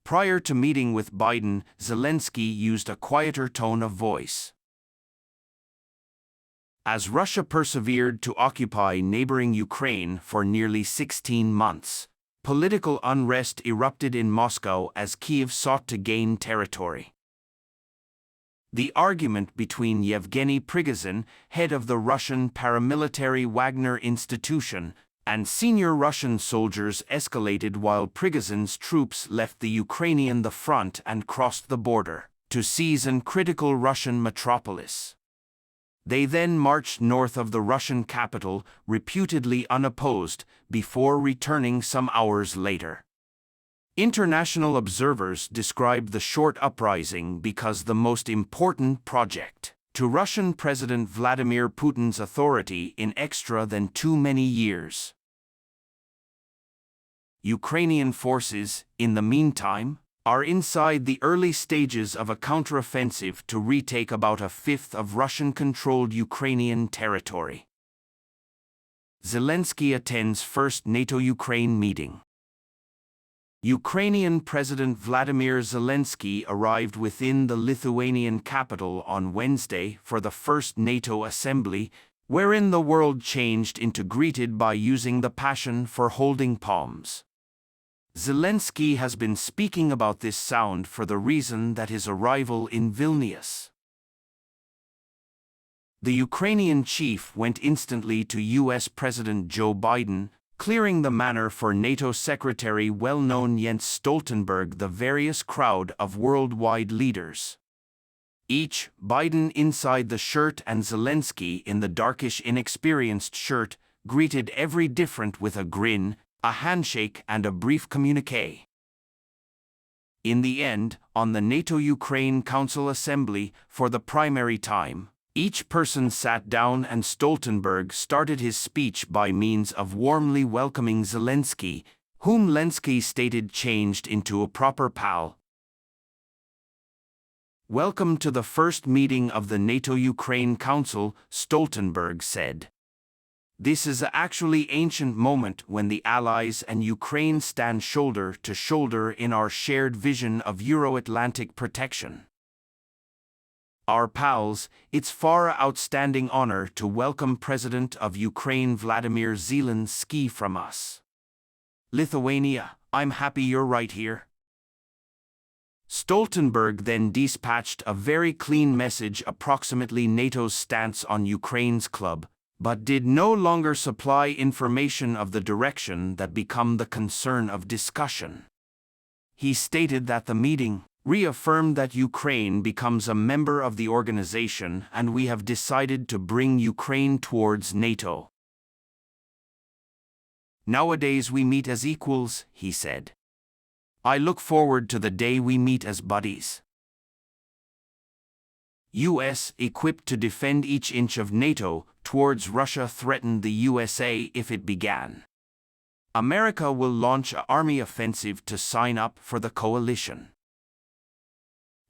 Prior to meeting with Biden, Zelensky used a quieter tone of voice. As Russia persevered to occupy neighboring Ukraine for nearly 16 months, political unrest erupted in Moscow as Kyiv sought to gain territory. The argument between Yevgeny Prigozhin, head of the Russian paramilitary Wagner institution, and senior Russian soldiers escalated while Prigozhin's troops left the Ukrainian front and crossed the border to seize an critical Russian metropolis. They then marched north of the Russian capital, reputedly unopposed, before returning some hours later. International observers described the short uprising because the most important project to Russian President Vladimir Putin's authority in extra than too many years. Ukrainian forces, in the meantime, are inside the early stages of a counteroffensive to retake about a fifth of Russian-controlled Ukrainian territory. Zelensky attends first NATO-Ukraine meeting. Ukrainian President Vladimir Zelensky arrived within the Lithuanian capital on Wednesday for the first NATO assembly, wherein the world changed into greeted by using the passion for holding palms. Zelensky has been speaking about this sound for the reason that his arrival in Vilnius. The Ukrainian chief went instantly to U.S. President Joe Biden, clearing the manner for NATO Secretary well-known Jens Stoltenberg, the various crowd of worldwide leaders. Each, Biden inside the shirt and Zelensky in the darkish inexperienced shirt, greeted every different with a grin, a handshake and a brief communiqué. In the end, on the NATO-Ukraine Council Assembly, for the primary time, each person sat down and Stoltenberg started his speech by means of warmly welcoming Zelensky, whom Zelensky stated changed into a proper pal. "Welcome to the first meeting of the NATO-Ukraine Council," Stoltenberg said. "This is an actually ancient moment when the Allies and Ukraine stand shoulder to shoulder in our shared vision of Euro-Atlantic protection. Our pals, it's far outstanding honor to welcome President of Ukraine Vladimir Zelensky from us. Lithuania, I'm happy you're right here." Stoltenberg then dispatched a very clean message approximately NATO's stance on Ukraine's club, but did no longer supply information of the direction that become the concern of discussion. He stated that the meeting reaffirmed that Ukraine becomes a member of the organization and we have decided to bring Ukraine towards NATO. "Nowadays we meet as equals," he said. "I look forward to the day we meet as buddies." U.S. equipped to defend each inch of NATO towards Russia threatened the USA if it began. America will launch an army offensive to sign up for the coalition.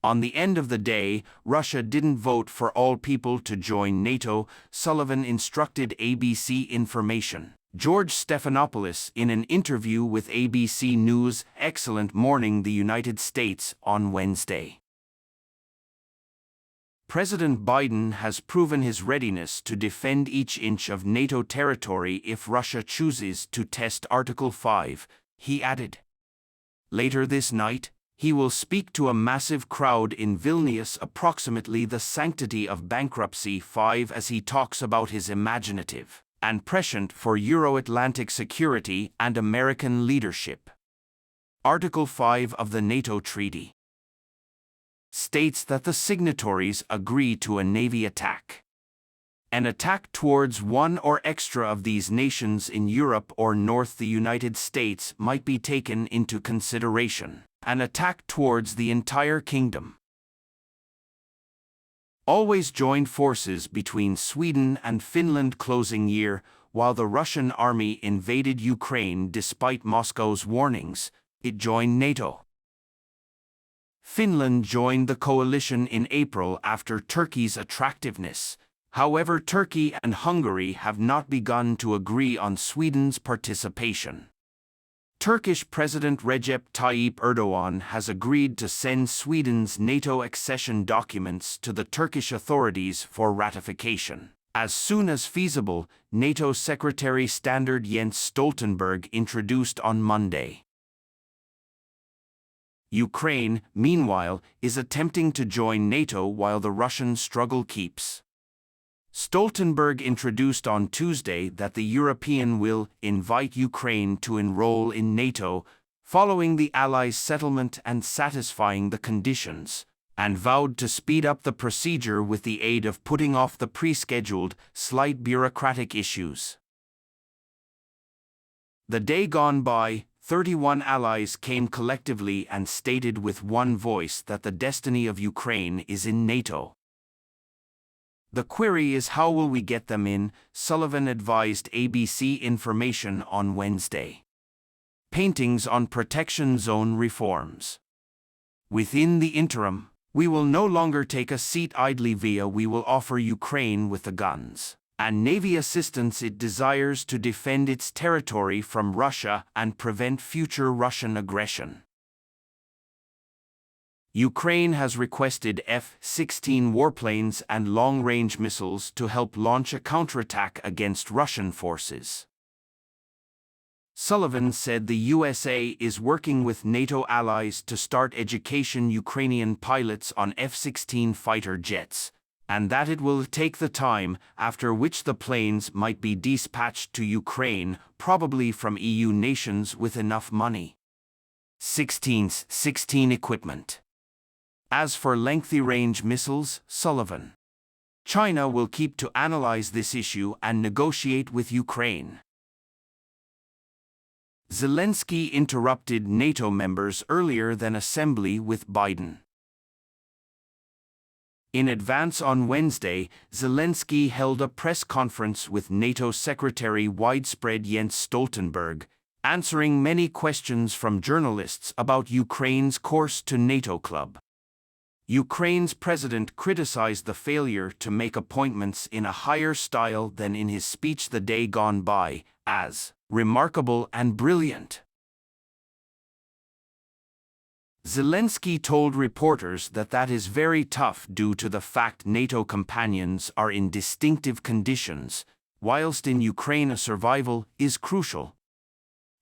On the end of the day, Russia didn't vote for all people to join NATO, Sullivan instructed ABC Information. George Stephanopoulos in an interview with ABC News' Excellent Morning the United States on Wednesday. President Biden has proven his readiness to defend each inch of NATO territory if Russia chooses to test Article 5, he added. Later this night, he will speak to a massive crowd in Vilnius approximately the sanctity of bankruptcy 5 as he talks about his imaginative and prescient for Euro-Atlantic security and American leadership. Article 5 of the NATO Treaty states that the signatories agree to a Navy attack. An attack towards one or extra of these nations in Europe or North the United States might be taken into consideration. An attack towards the entire kingdom. Always joined forces between Sweden and Finland closing year, while the Russian army invaded Ukraine despite Moscow's warnings, it joined NATO. Finland joined the coalition in April after Turkey's attractiveness. However, Turkey and Hungary have not begun to agree on Sweden's participation. Turkish President Recep Tayyip Erdogan has agreed to send Sweden's NATO accession documents to the Turkish authorities for ratification. As soon as feasible, NATO Secretary Standard Jens Stoltenberg introduced on Monday. Ukraine, meanwhile, is attempting to join NATO while the Russian struggle keeps. Stoltenberg introduced on Tuesday that the European will invite Ukraine to enroll in NATO following the Allies' settlement and satisfying the conditions, and vowed to speed up the procedure with the aid of putting off the pre-scheduled, slight bureaucratic issues. The day gone by, 31 allies came collectively and stated with one voice that the destiny of Ukraine is in NATO. The query is how will we get them in, Sullivan advised ABC Information on Wednesday. Paintings on protection zone reforms. Within the interim, we will no longer take a seat idly via we will offer Ukraine with the guns and Navy assistance it desires to defend its territory from Russia and prevent future Russian aggression. Ukraine has requested F-16 warplanes and long-range missiles to help launch a counterattack against Russian forces. Sullivan said the USA is working with NATO allies to start education Ukrainian pilots on F-16 fighter jets, and that it will take the time after which the planes might be dispatched to Ukraine, probably from EU nations with enough money. 16 equipment. As for lengthy-range missiles, Sullivan, China will keep to analyze this issue and negotiate with Ukraine. Zelensky interrupted NATO members earlier than assembly with Biden. In advance on Wednesday, Zelensky held a press conference with NATO Secretary Widespread Jens Stoltenberg, answering many questions from journalists about Ukraine's course to NATO club. Ukraine's president criticized the failure to make appointments in a higher style than in his speech the day gone by, as remarkable and brilliant. Zelensky told reporters that is very tough due to the fact NATO companions are in distinctive conditions, whilst in Ukraine survival is crucial.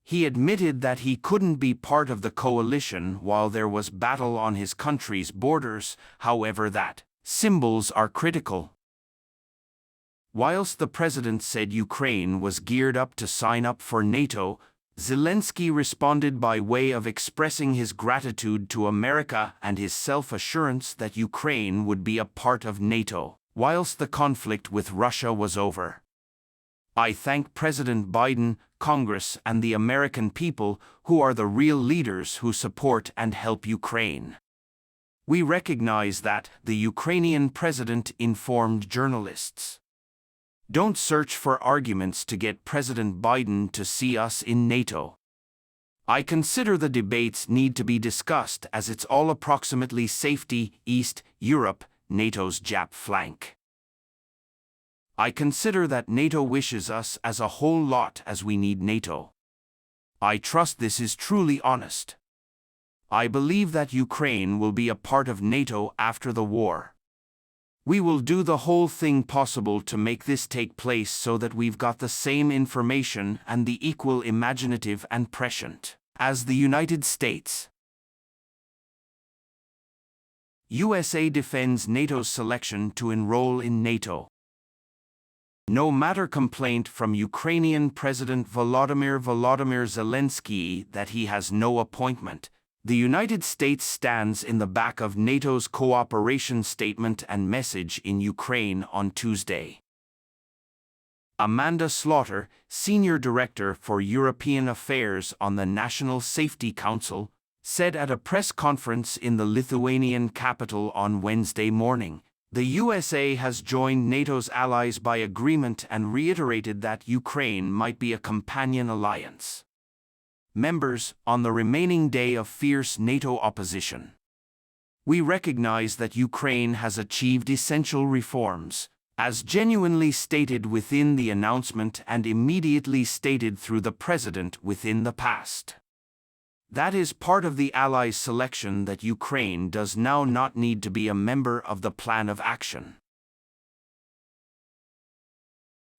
He admitted that he couldn't be part of the coalition while there was battle on his country's borders, however that symbols are critical. Whilst the president said Ukraine was geared up to sign up for NATO, Zelensky responded by way of expressing his gratitude to America and his self-assurance that Ukraine would be a part of NATO, whilst the conflict with Russia was over. I thank President Biden, Congress, and the American people who are the real leaders who support and help Ukraine. We recognize that, the Ukrainian president informed journalists. Don't search for arguments to get President Biden to see us in NATO. I consider the debates need to be discussed as it's all approximately safety, East Europe, NATO's Jap flank. I consider that NATO wishes us as a whole lot as we need NATO. I trust this is truly honest. I believe that Ukraine will be a part of NATO after the war. We will do the whole thing possible to make this take place so that we've got the same information and the equal imaginative and prescient as the United States. USA defends NATO's selection to enroll in NATO. No matter complaint from Ukrainian President Volodymyr Zelensky that he has no appointment, the United States stands in the back of NATO's cooperation statement and message in Ukraine on Tuesday. Amanda Slaughter, Senior Director for European Affairs on the National Safety Council, said at a press conference in the Lithuanian capital on Wednesday morning, the USA has joined NATO's allies by agreement and reiterated that Ukraine might be a companion alliance. Members, on the remaining day of fierce NATO opposition. We recognize that Ukraine has achieved essential reforms, as genuinely stated within the announcement and immediately stated through the President within the past That is part of the Allies' selection that Ukraine does now not need to be a member of the plan of action.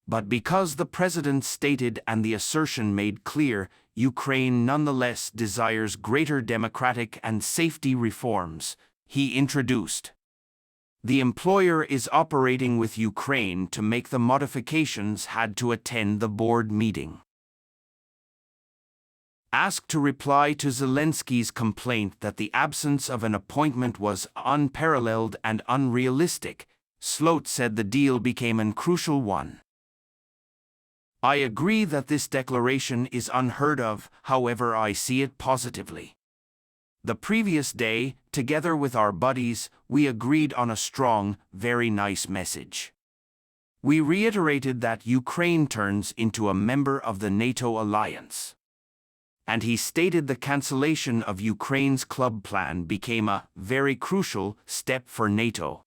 But because the President stated and the assertion made clear, Ukraine nonetheless desires greater democratic and safety reforms, he introduced. The employer is operating with Ukraine to make the modifications had to attend the board meeting. Asked to reply to Zelensky's complaint that the absence of an appointment was unparalleled and unrealistic, Sloat said the deal became a crucial one. I agree that this declaration is unheard of, however I see it positively. The previous day, together with our buddies, we agreed on a strong, very nice message. We reiterated that Ukraine turns into a member of the NATO alliance. And he stated the cancellation of Ukraine's club plan became a very crucial step for NATO.